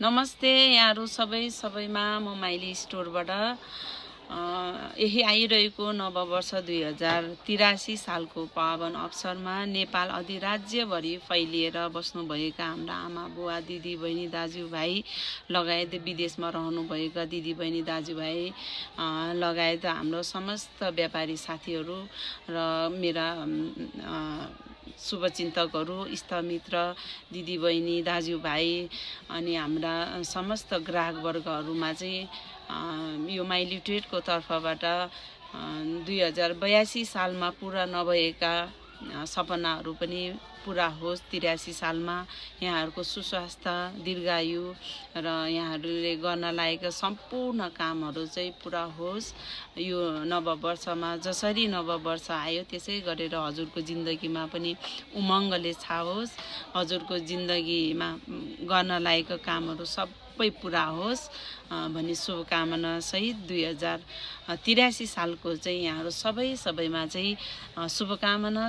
नमस्ते यहाँहरु सबैमा म माइली स्टोरबाट यही आइरहेको नववर्ष 2083 सालको पावन अवसरमा नेपाल अधिराज्यभरि फैलिएर बस्नुभएका हाम्रा आमा बुवा दिदी बहिनी दाजुभाइ लगायत विदेशमा रहनुभएका दिदी बहिनी दाजुभाइ लगायत हाम्रो समस्त व्यापारी साथीहरू र मेरा शुभचिन्तकहरू इष्टमित्र दिदीबहिनी दाजुभाइ अनि हाम्रा समस्त ग्राहक वर्गहरूमा चाहिँ यो माइली ट्रेडको तर्फबाट 2082 सालमा पुरा नभएका सपनाहरू पनि पुरा होस्। 83 सालमा यहाँहरूको सुस्वास्थ्य दीर्घायु र यहाँहरूले गर्न लागेका सम्पूर्ण कामहरू चाहिँ पुरा होस्। यो नववर्षमा जसरी नववर्ष आयो त्यसै गरेर हजुरको जिन्दगीमा पनि उमङ्गले छाओस्। हजुरको जिन्दगीमा गर्न लागेका कामहरू सबै पुरा होस् भन्ने शुभकामना सहित 2083 सालको चाहिँ यहाँहरू सबैमा चाहिँ शुभकामना।